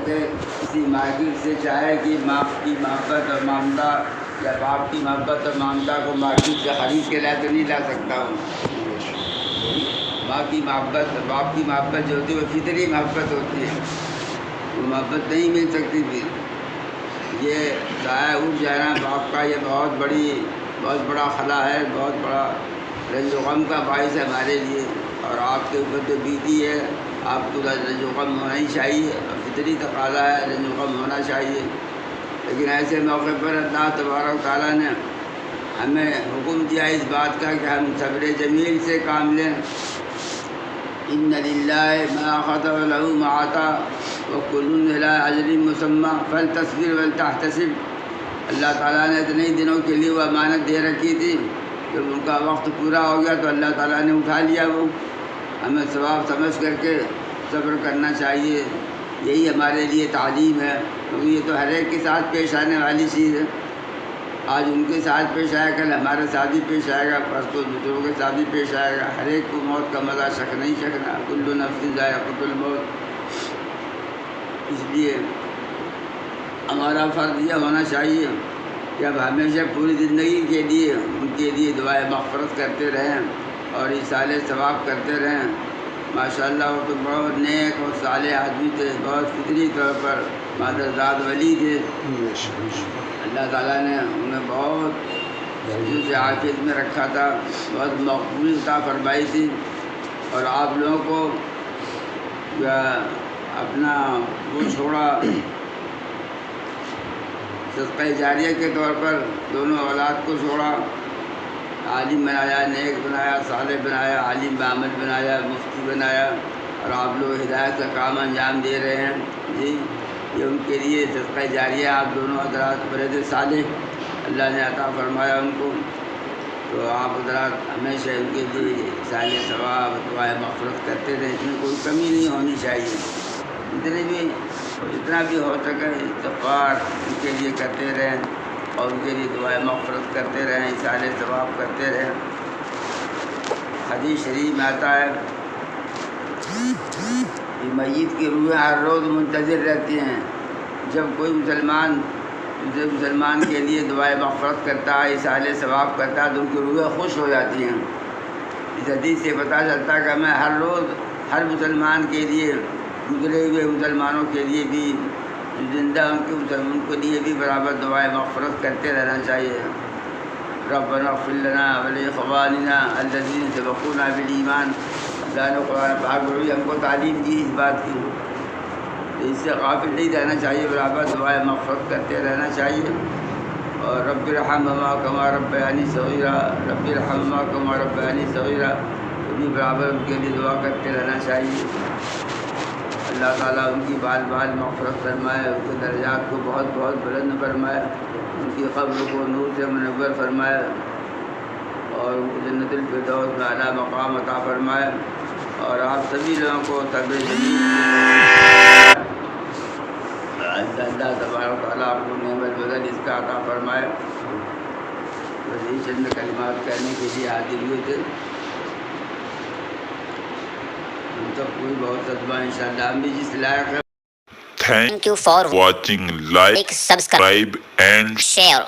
کہ کسی مارکیٹ سے چاہے کہ ماں کی محبت اور مامدہ یا باپ کی محبت اور مامدہ کو مارکیٹ سے خرید کے لا تو نہیں لا سکتا ہوں. ماں کی محبت باپ کی محبت جو ہوتی ہے وہ فطری محبت ہوتی ہے، وہ محبت نہیں مل سکتی. پھر یہ ضائع اٹھ جانا باپ کا یہ بہت بڑا خلا ہے، بہت بڑا رنج و غم کا باعث ہے ہمارے لیے. اور آپ کے اوپر جو بیتی ہے آپ کو رنج و غم ہونا ہی چاہیے، اور فطری تقاضا ہے رنج و غم ہونا چاہیے. لیکن ایسے موقع پر اللہ تبارک و تعالیٰ نے ہمیں حکم دیا اس بات کا کہ ہم صبر جمیل سے کام لیں. ان للہ ما اخذ وله ما عطا وكل الى اجل مسمى فلتصبر ولتحتسب. اللہ تعالیٰ نے اتنے دنوں کے لیے وہ امانت دے رکھی تھی، جب ان کا وقت پورا ہو گیا تو اللہ تعالیٰ نے اٹھا لیا. وہ ہمیں ثواب سمجھ کر کے صبر کرنا چاہیے. یہی ہمارے لیے تعلیم ہے، کیونکہ یہ تو ہر ایک کے ساتھ پیش آنے والی چیز ہے. آج ان کے ساتھ پیش آئے، کل ہمارے ساتھ بھی پیش آئے گا، پرسوں دوسروں کے ساتھ بھی پیش آئے گا. ہر ایک کو موت کا مزہ شک نہیں چکھنا. کل نفس ذائقۃ الموت. اس لیے ہمارا فرض یہ ہونا چاہیے کہ اب ہمیشہ پوری زندگی کے لیے ان کے لیے دعائیں مغفرت کرتے رہیں اور ایصال ثواب کرتے رہیں. ماشاء اللہ وہ تو بہت نیک اور صالح آدمی تھے، بہت فطری طور پر مادرزاد ولی تھے. اللہ تعالیٰ نے انہیں بہت چیزوں سے عافیت میں رکھا تھا، بہت مقبول عطا فرمائی تھی. اور آپ لوگوں کو اپنا وہ چھوڑا صدقہ جاریہ کے طور پر، دونوں اولاد کو چھوڑا. عالم بنایا، نیک بنایا، صالح بنایا، عالم بعمل بنایا، مفتی بنایا، اور آپ لوگ ہدایت کا کام انجام دے رہے ہیں. جی یہ ان کے لیے صدقہ جاریہ آپ دونوں حضرات برد صالح اللہ نے عطا فرمایا ان کو. تو آپ حضرات ہمیشہ ان کے لیے صالح ثواب دعائیں مغفرت کرتے رہیں. اس میں کوئی کمی نہیں ہونی چاہیے. جتنا بھی ہو سکے استغفار ان کے لیے کرتے رہیں اور ان کے لیے دعائیں مغفرت کرتے رہیں، صالح ثواب کرتے رہیں. حدیث شریف میں آتا ہے کہ میت کی روحیں ہر روز منتظر رہتی ہیں. جب کوئی مسلمان دوسرے مسلمان کے لیے دعائیں مغفرت کرتا ہے، صالح ثواب کرتا ہے، تو ان کی روحیں خوش ہو جاتی ہیں. اس حدیث سے پتہ چلتا ہے کہ ہمیں ہر روز ہر مسلمان کے لیے، گزرے ہوئے مسلمانوں کے لیے بھی، زندہ ان کے لیے بھی برابر دعائیں مغفرت کرتے رہنا چاہیے. ربنا اغفر لنا ولاخواننا الذین سبقونا بالایمان. اللہ نے قرآن پاک میں بھی ہم کو تعلیم دی اس بات کی. اس سے غافل نہیں رہنا چاہیے، برابر دعائیں مغفرت کرتے رہنا چاہیے. اور رب ارحمہما کما ربیانی صغیرا، رب ارحمہما کما ربیانی صغیرا، بھی برابر ان کے لیے دعا کرتے رہنا چاہیے. اللہ تعالیٰ ان کی بال بال مغفرت فرمائے، ان کے درجات کو بہت بہت بلند فرمائے، ان کی قبر کو نور سے منور فرمائے، اور ان کو جنت الفردوس میں اعلیٰ مقام عطا فرمائے. اور آپ سبھی لوگوں کو صبر جمیل اللہ تبارک و تعالیٰ آپ کو نعمت بدل اس کا عطا فرمائے. بس یہ چند کلمات کرنے کے لیے حاضر ہوئے تھے. ہم سب کوئی بہت صدمہ انشاءاللہ ہم بھی جس لائق ہے. Thank you for watching. Like, subscribe and share.